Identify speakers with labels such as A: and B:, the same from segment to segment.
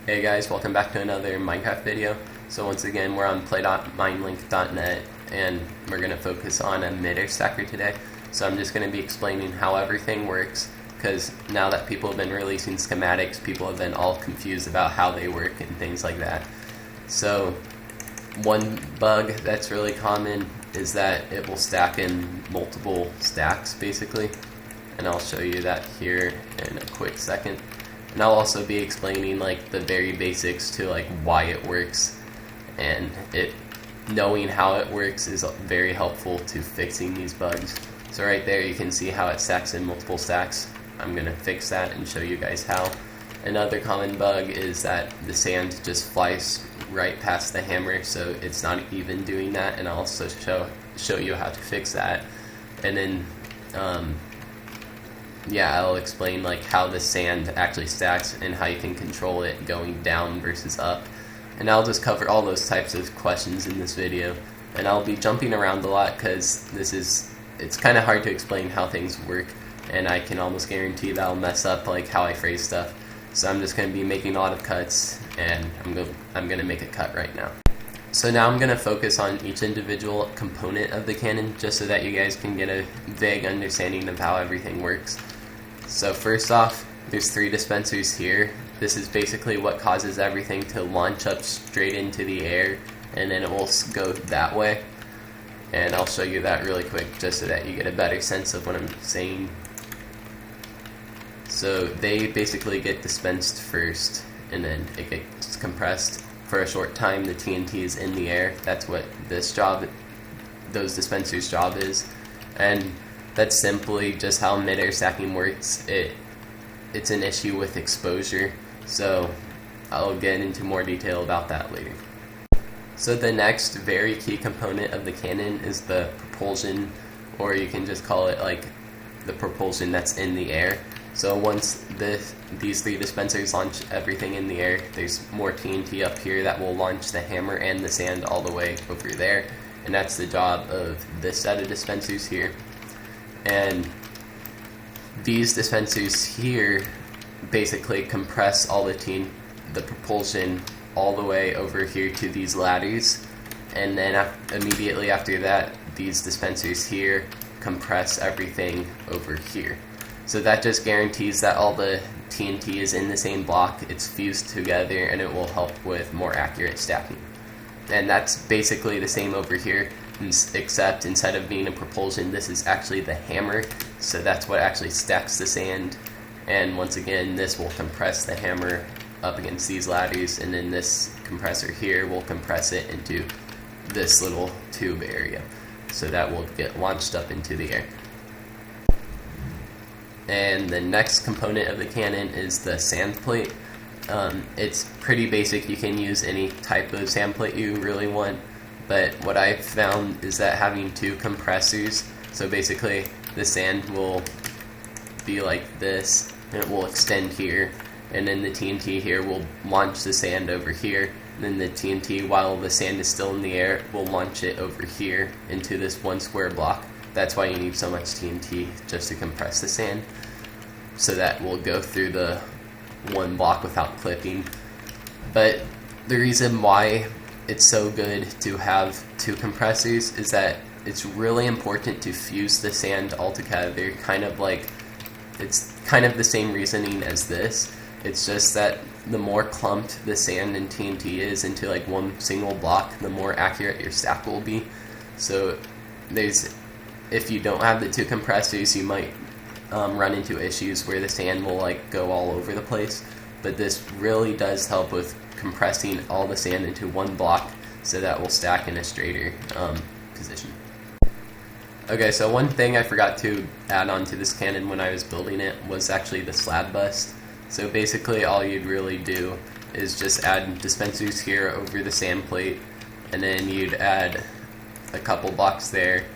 A: Hey guys, welcome back to another Minecraft video. So once again, we're on play.minelink.net and we're going to focus on a Midair stacker today. So I'm just going to be explaining how everything works, because now that people have been releasing schematics, people have been all confused about how they work and things like that. So one bug that's really common is that it will stack in multiple stacks basically, and I'll show you that here in a quick second. And I'll also be explaining like the very basics to like why it works, and knowing how it works is very helpful to fixing these bugs. So right there you can see how it stacks in multiple stacks. I'm gonna fix that and show you guys how. Another common bug is that the sand just flies right past the hammer, so it's not even doing that, and I'll also show you how to fix that. And then yeah, I'll explain like how the sand actually stacks and how you can control it going down versus up. And I'll just cover all those types of questions in this video. And I'll be jumping around a lot because it's kind of hard to explain how things work, and I can almost guarantee that I'll mess up like how I phrase stuff. So I'm just going to be making a lot of cuts, and I'm going to make a cut right now. So now I'm going to focus on each individual component of the cannon, just so that you guys can get a vague understanding of how everything works. So first off, there's 3 dispensers here. This is basically what causes everything to launch up straight into the air, and then it will go that way. And I'll show you that really quick just so that you get a better sense of what I'm saying. So they basically get dispensed first, and then it gets compressed. For a short time, the TNT is in the air. That's what those dispensers' job is. And that's simply just how midair stacking works. It's an issue with exposure, so I'll get into more detail about that later. So the next very key component of the cannon is the propulsion, or you can just call it like the propulsion that's in the air. So once these 3 dispensers launch everything in the air, there's more TNT up here that will launch the hammer and the sand all the way over there, and that's the job of this set of dispensers here. And these dispensers here basically compress all the propulsion all the way over here to these ladders, and then immediately after that, these dispensers here compress everything over here. So that just guarantees that all the TNT is in the same block, it's fused together, and it will help with more accurate stacking. And that's basically the same over here, except instead of being a propulsion, this is actually the hammer, so that's what actually stacks the sand. And once again, this will compress the hammer up against these ladders, and then this compressor here will compress it into this little tube area, so that will get launched up into the air. And the next component of the cannon is the sand plate. It's pretty basic. You can use any type of sand plate you really want, but what I've found is that having 2 compressors, so basically the sand will be like this, and it will extend here, and then the TNT here will launch the sand over here, and then the TNT, while the sand is still in the air, will launch it over here into this 1 square block. That's why you need so much TNT, just to compress the sand, so that will go through the 1 block without clipping. But the reason why it's so good to have 2 compressors is that it's really important to fuse the sand all together. It's kind of the same reasoning as this. It's just that the more clumped the sand and TNT is into like 1 single block, the more accurate your stack will be. So if you don't have the 2 compressors, you might run into issues where the sand will like go all over the place. But this really does help with compressing all the sand into 1 block, so that will stack in a straighter position. Okay, so one thing I forgot to add on to this cannon when I was building it was actually the slab bust. So basically all you'd really do is just add dispensers here over the sand plate, and then you'd add a couple blocks there,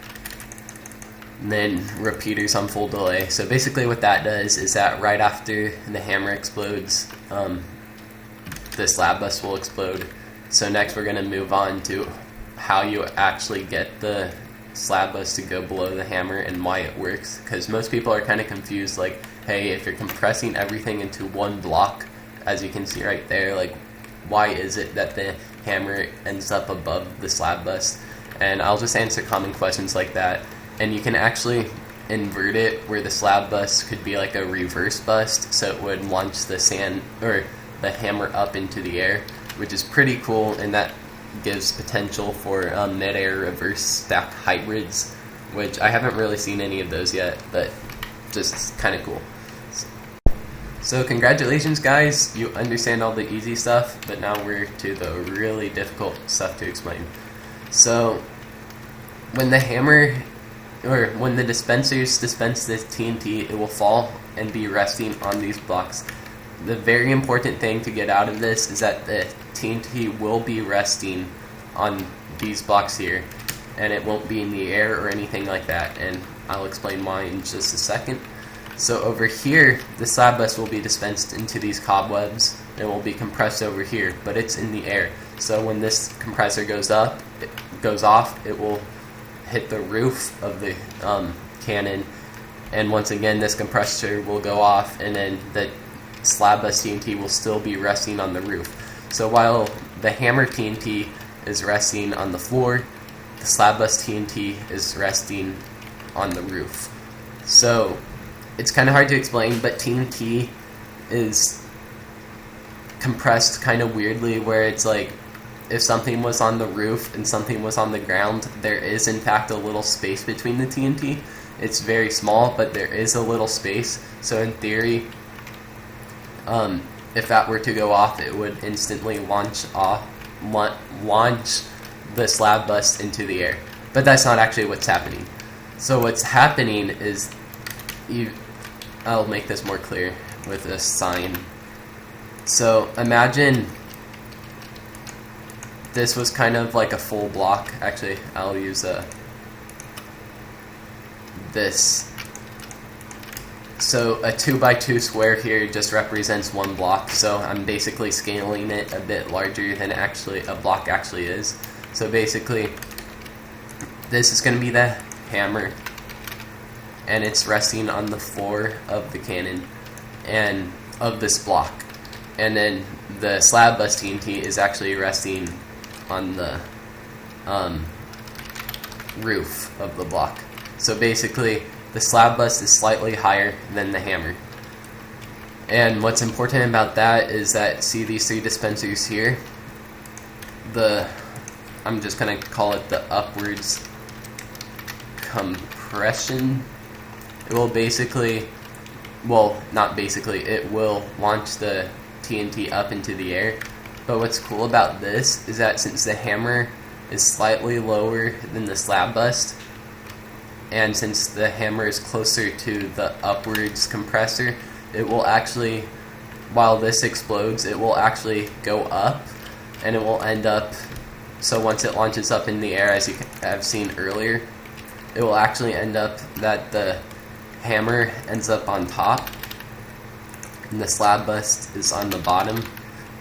A: and then repeaters on full delay. So basically what that does is that right after the hammer explodes, the slab bust will explode. So next we're going to move on to how you actually get the slab bust to go below the hammer and why it works, because most people are kind of confused, like, hey, if you're compressing everything into 1 block as you can see right there, like why is it that the hammer ends up above the slab bust? And I'll just answer common questions like that. And you can actually invert it where the slab bust could be like a reverse bust, so it would launch the sand or the hammer up into the air, which is pretty cool, and that gives potential for Midair reverse stack hybrids, which I haven't really seen any of those yet, but just kind of cool. So congratulations guys, you understand all the easy stuff, but now we're to the really difficult stuff to explain. So when the hammer, or when the dispensers dispense this TNT, it will fall and be resting on these blocks. The very important thing to get out of this is that the TNT will be resting on these blocks here, and it won't be in the air or anything like that, and I'll explain why in just a second. So over here, the slab bust will be dispensed into these cobwebs, and will be compressed over here, but it's in the air. So when this compressor goes off, it will hit the roof of the cannon, and once again this compressor will go off, and then the slab bust TNT will still be resting on the roof. So while the hammer TNT is resting on the floor, the slab bust TNT is resting on the roof. So it's kind of hard to explain, but TNT is compressed kind of weirdly, where it's like if something was on the roof and something was on the ground, there is in fact a little space between the TNT. It's very small, but there is a little space. So in theory, if that were to go off, it would instantly launch the slab bust into the air. But that's not actually what's happening. So what's happening is, I'll make this more clear with a sign. So imagine this was kind of like a full block. Actually, I'll use this. So a 2x2 square here just represents one block, so I'm basically scaling it a bit larger than actually a block actually is. So basically, this is going to be the hammer, and it's resting on the floor of the cannon and of this block. And then the slab bust TNT is actually resting on the roof of the block. So basically, the slab bust is slightly higher than the hammer. And what's important about that is that, see these three dispensers here? I'm just going to call it the upwards compression. It will basically, well, not basically, it will launch the TNT up into the air. But what's cool about this is that since the hammer is slightly lower than the slab bust, and since the hammer is closer to the upwards compressor, it will actually, while this explodes, it will actually go up, and it will end up, so once it launches up in the air, as you have seen earlier, it will actually end up that the hammer ends up on top, and the slab bust is on the bottom,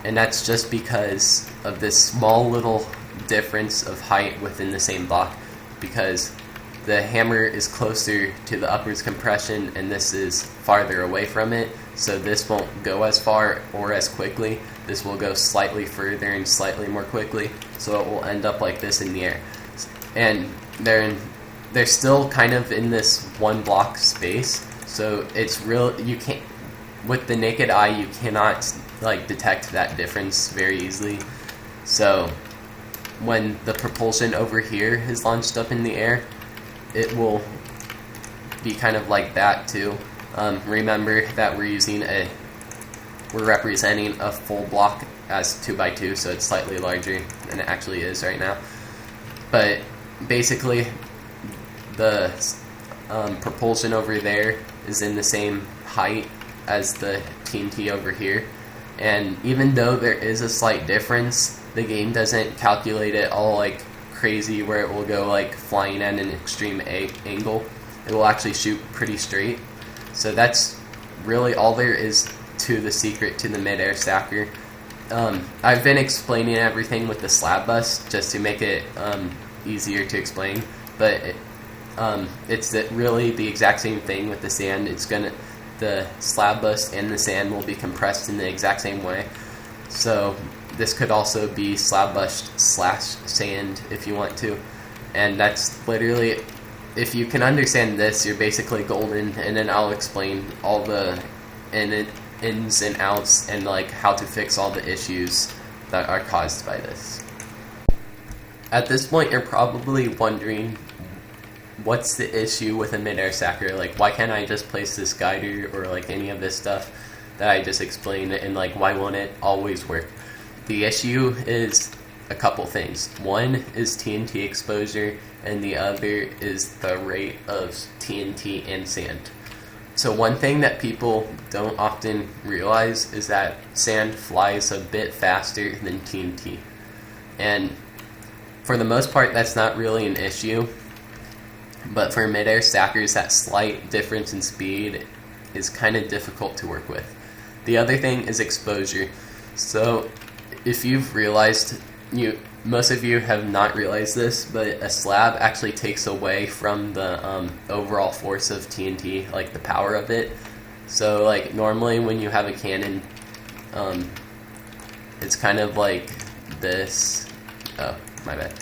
A: and that's just because of this small little difference of height within the same block, because the hammer is closer to the upwards compression and this is farther away from it, so this won't go as far or as quickly. This will go slightly further and slightly more quickly, so it will end up like this in the air. And they're still kind of in this one block space, so it's real. You can't, with the naked eye, you cannot like detect that difference very easily. So when the propulsion over here is launched up in the air, it will be kind of like that too. Remember that we're representing a full block as 2x2, so it's slightly larger than it actually is right now. But basically, the propulsion over there is in the same height as the TNT over here, and even though there is a slight difference, the game doesn't calculate it all like crazy where it will go like flying at an extreme angle. It will actually shoot pretty straight. So that's really all there is to the secret to the Midair stacker. I've been explaining everything with the slab bust just to make it easier to explain, but it's really the exact same thing with the sand. the slab bust and the sand will be compressed in the exact same way. So this could also be slab bust / sand if you want to. And that's literally, if you can understand this, you're basically golden. And then I'll explain all the ins and outs and like how to fix all the issues that are caused by this. At this point, you're probably wondering, what's the issue with a midair stacker? Like, why can't I just place this guider or like any of this stuff that I just explained, and like why won't it always work? The issue is a couple things. One is TNT exposure, and the other is the rate of TNT and sand. So one thing that people don't often realize is that sand flies a bit faster than TNT. And for the most part, that's not really an issue. But for midair stackers, that slight difference in speed is kind of difficult to work with. The other thing is exposure. So if you've realized, most of you have not realized this, but a slab actually takes away from the overall force of TNT, like the power of it. So like normally when you have a cannon, it's kind of like this. Oh, my bad.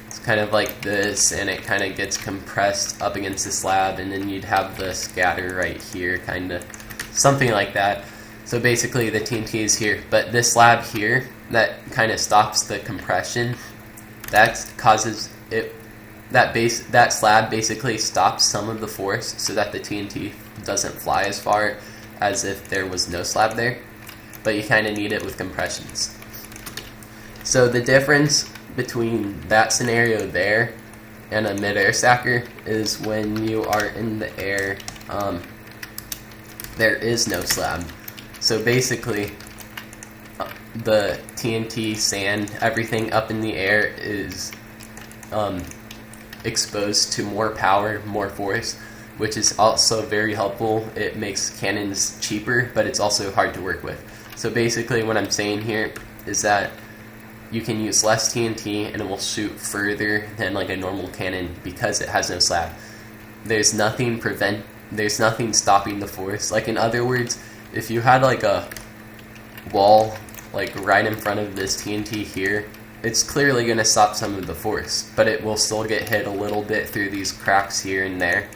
A: It's kind of like this, and it kind of gets compressed up against the slab, and then you'd have the scatter right here, kind of something like that. So basically the TNT is here, but this slab here that kind of stops the compression, that causes it, that slab basically stops some of the force so that the TNT doesn't fly as far as if there was no slab there, but you kind of need it with compressions. So the difference between that scenario there and a midair stacker is when you are in the air, there is no slab. So basically, the TNT, sand, everything up in the air is exposed to more power, more force, which is also very helpful. It makes cannons cheaper, but it's also hard to work with. So basically what I'm saying here is that you can use less TNT and it will shoot further than like a normal cannon because it has no slab. There's nothing stopping the force. Like, in other words, if you had like a wall like right in front of this TNT here, it's clearly going to stop some of the force, but it will still get hit a little bit through these cracks here and there.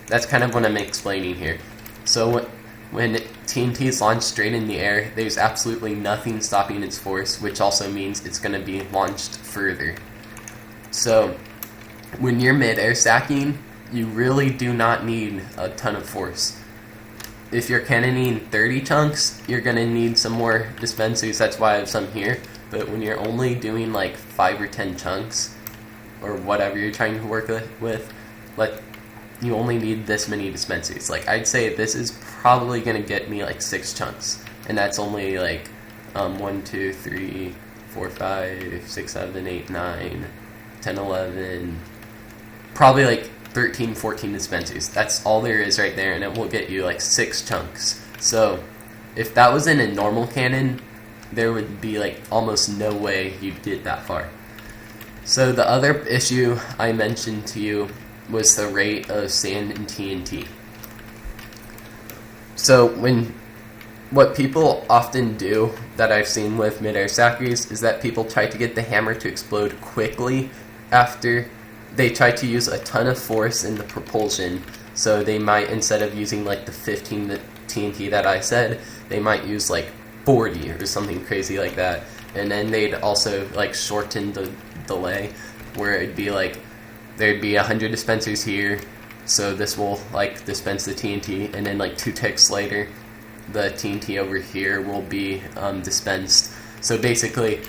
A: That's kind of what I'm explaining here. So when TNT is launched straight in the air, there's absolutely nothing stopping its force, which also means it's going to be launched further. So when you're midair stacking, you really do not need a ton of force. If you're cannoning 30 chunks, you're going to need some more dispensers. That's why I have some here. But when you're only doing like 5 or 10 chunks, or whatever you're trying to work with, you only need this many dispensers. Like, I'd say this is probably going to get me like 6 chunks. And that's only like 1, 2, 3, 4, 5, 6, 7, 8, 9, 10, 11, probably like 13, 14 dispensers. That's all there is right there, and it will get you like 6 chunks. So if that was in a normal cannon, there would be like almost no way you'd get that far. So the other issue I mentioned to you was the rate of sand and TNT. So what people often do that I've seen with midair stackers is that people try to get the hammer to explode quickly after they try to use a ton of force in the propulsion. So they might, instead of using like the 15 TNT that I said, they might use like 40 or something crazy like that. And then they'd also like shorten the delay, where it'd be like there'd be 100 dispensers here, so this will like dispense the TNT, and then like 2 ticks later the TNT over here will be dispensed. So basically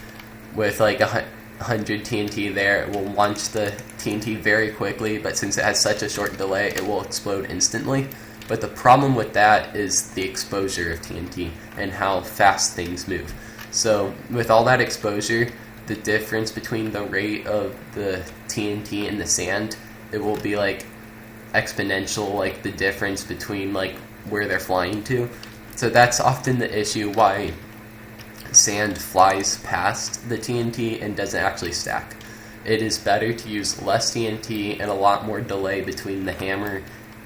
A: with like 100 TNT there, it will launch the TNT very quickly, but since it has such a short delay, it will explode instantly. But the problem with that is the exposure of TNT and how fast things move. So with all that exposure, the difference between the rate of the TNT and the sand, it will be like exponential, like the difference between like where they're flying to. So that's often the issue why sand flies past the TNT and doesn't actually stack. It is better to use less TNT and a lot more delay between the hammer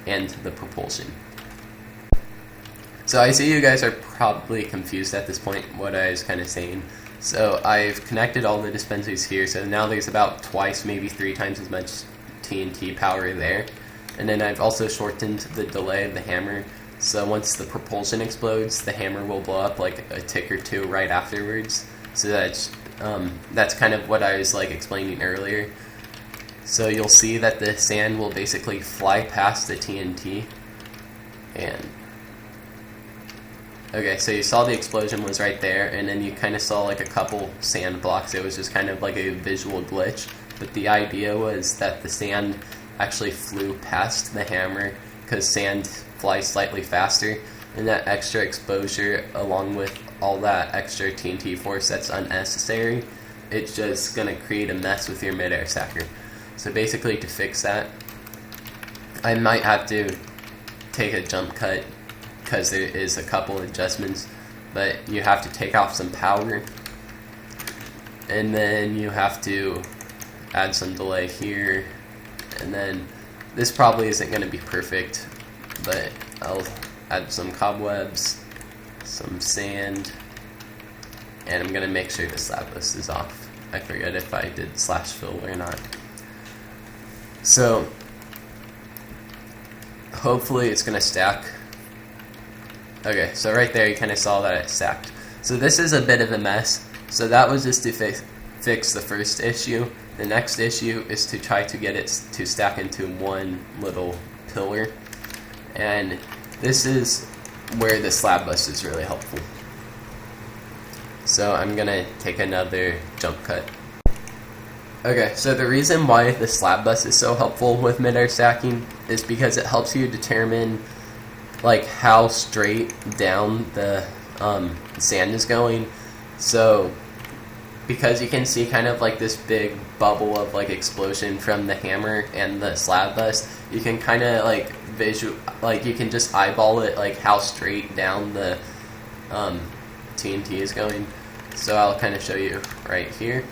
A: and the propulsion. So I see you guys are probably confused at this point what I was kind of saying. So I've connected all the dispensers here, so now there's about twice, maybe 3 times as much TNT power there. And then I've also shortened the delay of the hammer, so once the propulsion explodes, the hammer will blow up like a tick or 2 right afterwards. So that's kind of what I was like explaining earlier. So you'll see that the sand will basically fly past the TNT. And okay, so you saw the explosion was right there, and then you kind of saw like a couple sand blocks. It was just kind of like a visual glitch, but the idea was that the sand actually flew past the hammer because sand flies slightly faster, and that extra exposure along with all that extra TNT force that's unnecessary, it's just going to create a mess with your midair stacker. So basically, to fix that, I might have to take a jump cut because there is a couple adjustments, but you have to take off some power, and then you have to add some delay here, and then this probably isn't going to be perfect, but I'll add some cobwebs, some sand, and I'm going to make sure the slab list is off. I forget if I did /fill or not. So hopefully it's going to stack. Okay, so right there you kind of saw that it stacked. So this is a bit of a mess. So that was just to fix the first issue. The next issue is to try to get it to stack into one little pillar. And this is where the slab bus is really helpful. So I'm going to take another jump cut. Okay, so the reason why the slab bus is so helpful with midair stacking is because it helps you determine like how straight down the sand is going. So because you can see kind of like this big bubble of like explosion from the hammer and the slab bus, you can kind of like you can just eyeball it like how straight down the TNT is going. So I'll kind of show you right here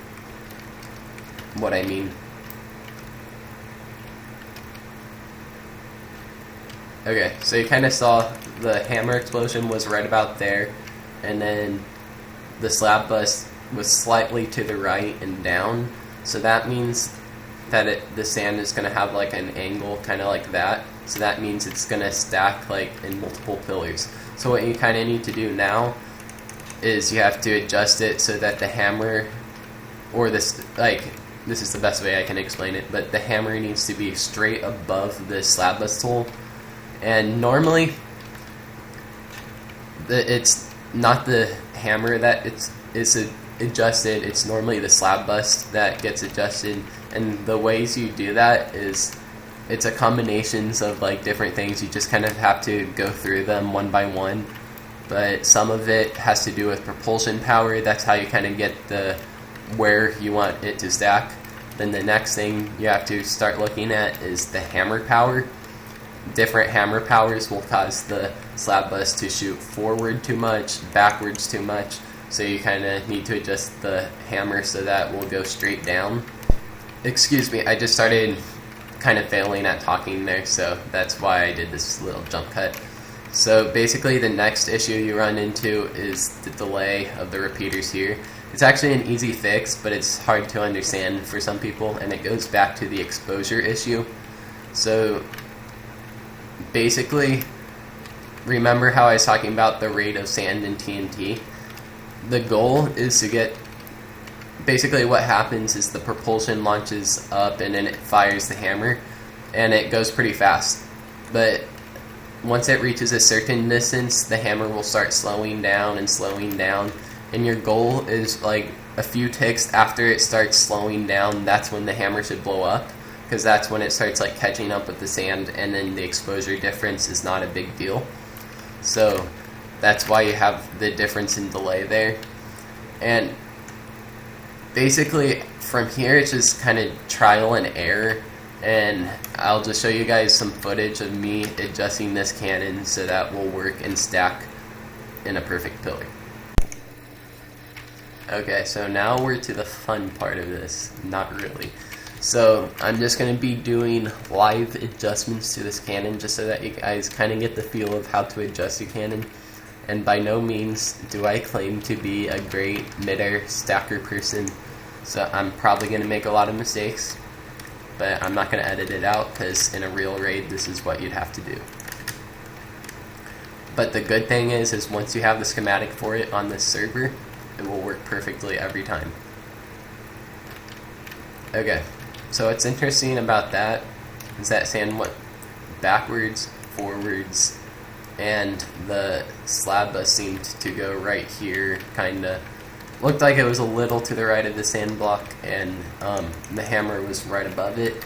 A: what I mean. Okay, so you kind of saw the hammer explosion was right about there, and then the slab bus was slightly to the right and down. So that means that the sand is going to have like an angle kind of like that. So that means it's going to stack like in multiple pillars. So what you kind of need to do now is you have to adjust it so that the hammer, or this is the best way I can explain it, but the hammer needs to be straight above the slab bus tool. And normally it's not the hammer that is adjusted, it's normally the slab bus that gets adjusted. And the ways you do that is it's a combinations of like different things. You just kind of have to go through them one by one, but some of it has to do with propulsion power. That's how you kind of get where you want it to stack. Then the next thing you have to start looking at is the hammer power. Different hammer powers will cause the slab bus to shoot forward too much, backwards too much, so you kind of need to adjust the hammer so that will go straight down. Excuse me, I just started kind of failing at talking there, so that's why I did this little jump cut. So basically the next issue you run into is the delay of the repeaters here. It's actually an easy fix, but it's hard to understand for some people, and it goes back to the exposure issue. So basically, remember how I was talking about the rate of sand in TNT? The goal is to get, basically what happens is the propulsion launches up and then it fires the hammer, and it goes pretty fast. But once it reaches a certain distance, the hammer will start slowing down, and your goal is like a few ticks after it starts slowing down, that's when the hammer should blow up, because that's when it starts like catching up with the sand, and then the exposure difference is not a big deal. So that's why you have the difference in delay there. And basically from here it's just kind of trial and error, and I'll just show you guys some footage of me adjusting this cannon so that will work and stack in a perfect pillar. Okay, so now we're to the fun part of this. Not really. So I'm just going to be doing live adjustments to this cannon just so that you guys kind of get the feel of how to adjust your cannon. And by no means do I claim to be a great midair stacker person, so I'm probably going to make a lot of mistakes, but I'm not going to edit it out because in a real raid this is what you'd have to do. But the good thing is once you have the schematic for it on this server, it will work perfectly every time. Okay, so what's interesting about that is that sand went backwards, forwards, and the slab bus seemed to go right here, kinda. Looked like it was a little to the right of the sand block, and the hammer was right above it.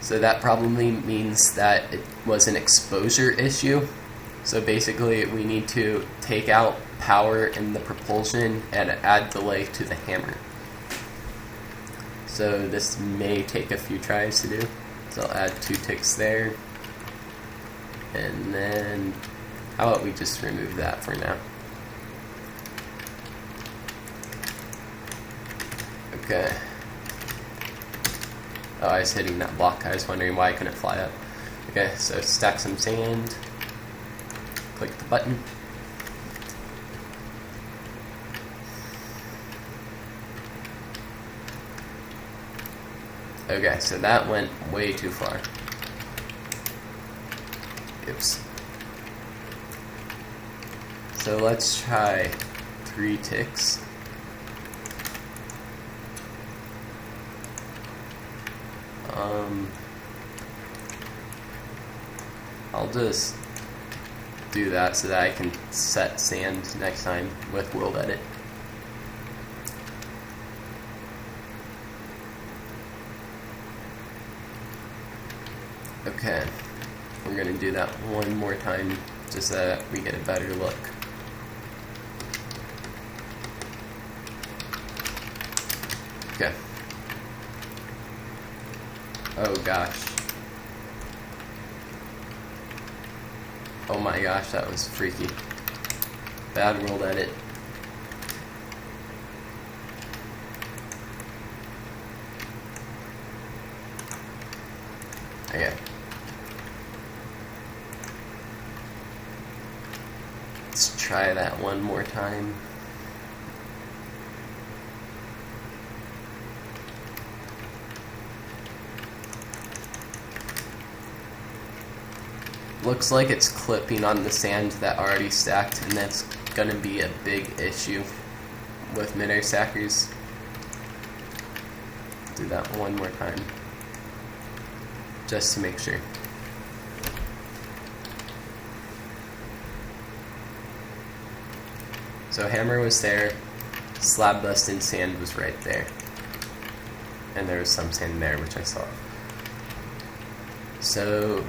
A: So that probably means that it was an exposure issue. So basically we need to take out power in the propulsion and add delay to the hammer. So this may take a few tries to do. So I'll add 2 ticks there. And then, how about we just remove that for now? Okay. Oh, I was hitting that block. I was wondering why I couldn't fly up. Okay, so stack some sand. Click the button. Okay, so that went way too far. Oops. So let's try 3 ticks. I'll just do that so that I can set sand next time with World Edit. Okay, we're going to do that one more time just so that we get a better look. Okay. Oh gosh. Oh my gosh, that was freaky. Bad World Edit. Okay. Let's try that one more time. Looks like it's clipping on the sand that already stacked, and that's gonna be a big issue with midair stackers. Do that one more time, just to make sure. So hammer was there, slab bust and sand was right there. And there was some sand there, which I saw. So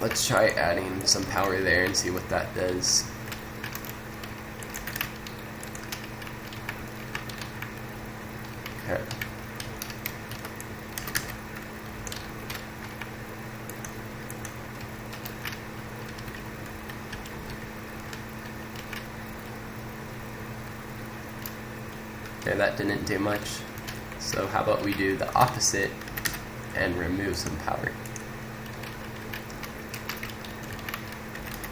A: let's try adding some power there and see what that does. Okay. Okay, that didn't do much. So how about we do the opposite and remove some power.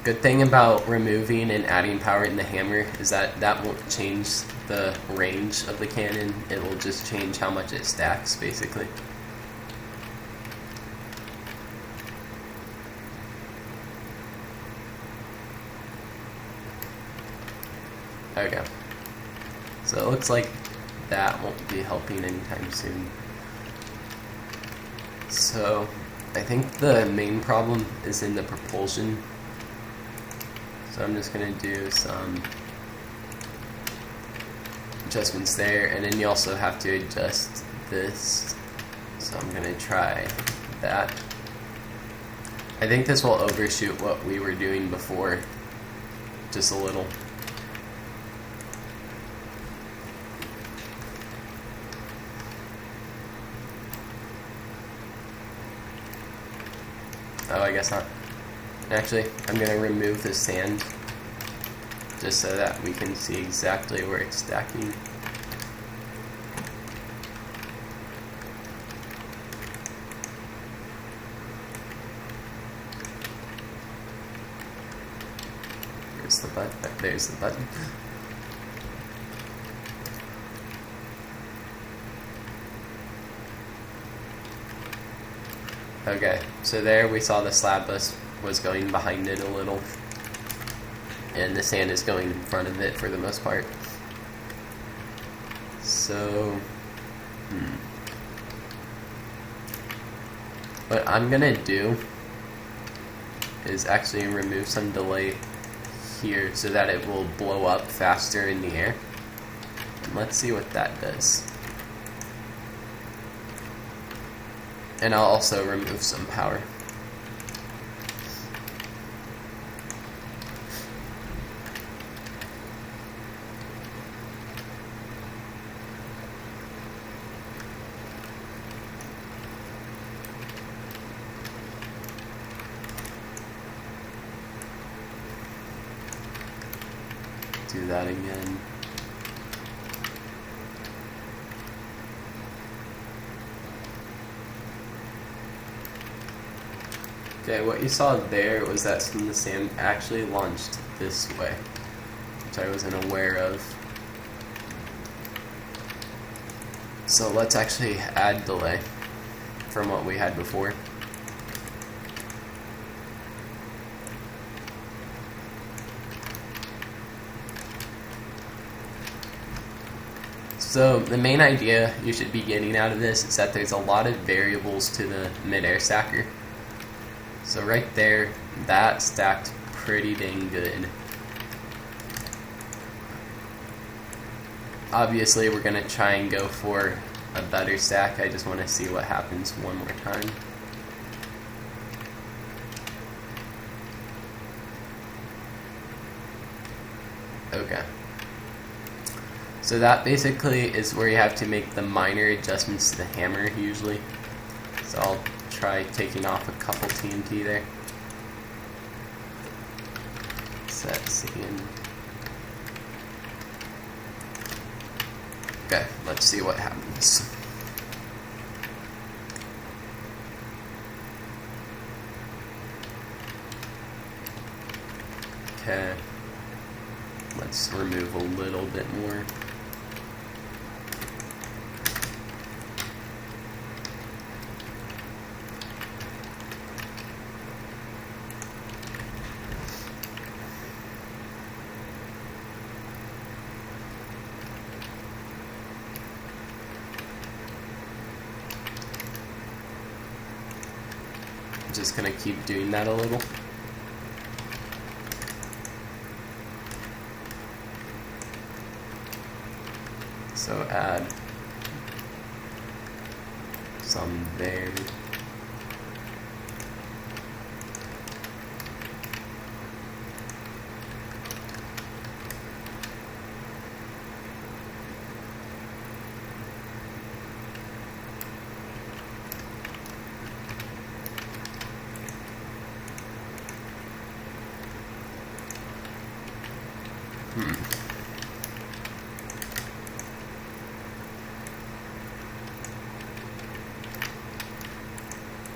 A: Good thing about removing and adding power in the hammer is that that won't change the range of the cannon. It will just change how much it stacks, basically. Okay. So it looks like that won't be helping anytime soon. So I think the main problem is in the propulsion. So I'm just going to do some adjustments there, and then you also have to adjust this. So I'm going to try that. I think this will overshoot what we were doing before, just a little. Oh, I guess not. Actually, I'm going to remove the sand just so that we can see exactly where it's stacking. there's the button. Okay, so there we saw the slab bus was going behind it a little, and the sand is going in front of it for the most part. So, what I'm gonna do is actually remove some delay here so that it will blow up faster in the air. And let's see what that does. And I'll also remove some power. Do that again. Okay, what you saw there was that some of the sand actually launched this way, which I wasn't aware of. So let's actually add delay from what we had before. So the main idea you should be getting out of this is that there's a lot of variables to the midair stacker. So right there, that stacked pretty dang good. Obviously we're going to try and go for a better stack. I just want to see what happens one more time. Okay. So that basically is where you have to make the minor adjustments to the hammer usually. So I'll try taking off a couple TNT there. Set sand. Okay, let's see what happens. Okay, let's remove a little bit more. Just gonna keep doing that a little. So add some there.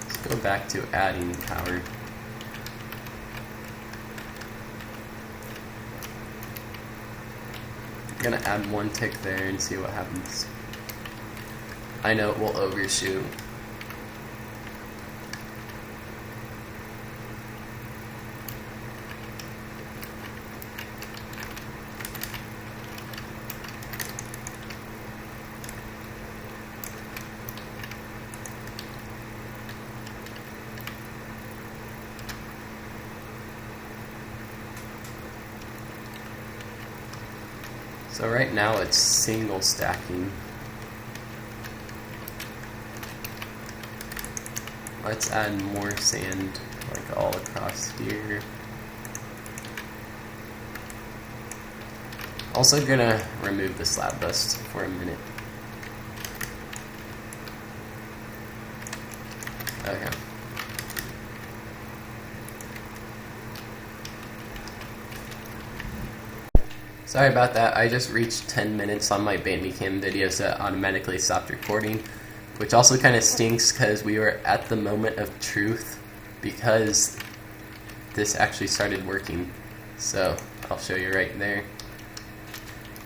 A: Let's go back to adding power. I'm gonna add one tick there and see what happens. I know it will overshoot. So right now it's single stacking. Let's add more sand like all across here. Also gonna remove the slab bust for a minute. Okay. Sorry about that, I just reached 10 minutes on my Bandicam video, so it automatically stopped recording, which also kind of stinks because we were at the moment of truth because this actually started working. So I'll show you right there.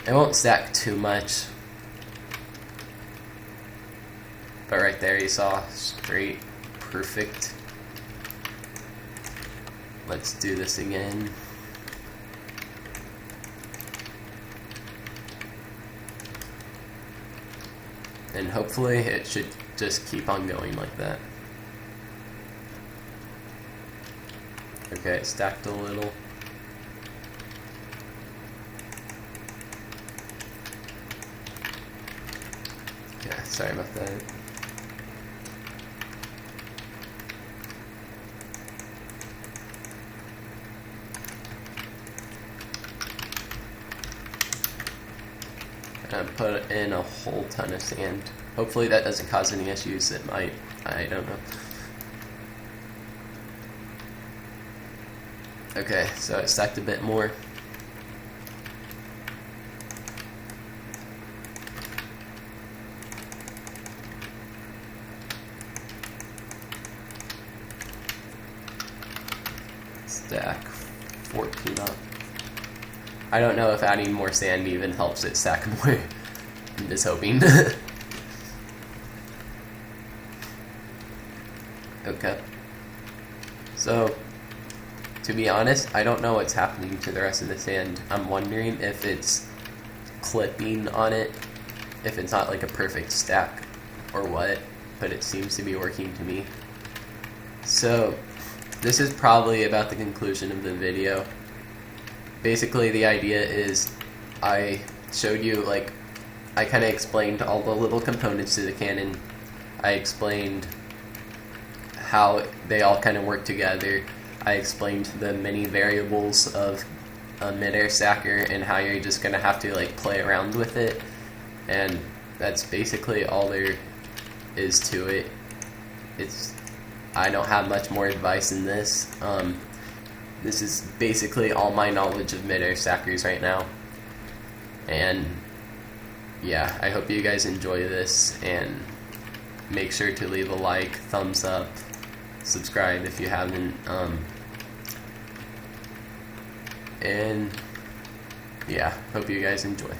A: It won't stack too much, but right there you saw straight, perfect. Let's do this again. And hopefully it should just keep on going like that. Okay, it stacked a little. Yeah, sorry about that. And put in a whole ton of sand. Hopefully that doesn't cause any issues. It might. I don't know. Okay, so it stacked a bit more. Stack 14 up. I don't know if adding more sand even helps it stack more. I'm just hoping. Okay. So, to be honest, I don't know what's happening to the rest of the sand. I'm wondering if it's clipping on it, if it's not like a perfect stack, or what, but it seems to be working to me. So, this is probably about the conclusion of the video. Basically, the idea is I showed you, like, I kind of explained all the little components to the cannon. I explained how they all kind of work together. I explained the many variables of a midair stacker and how you're just going to have to like play around with it. And that's basically all there is to it. I don't have much more advice in this. This is basically all my knowledge of midair stackers right now. And yeah, I hope you guys enjoy this, and make sure to leave a like, thumbs up, subscribe if you haven't, and yeah, hope you guys enjoy.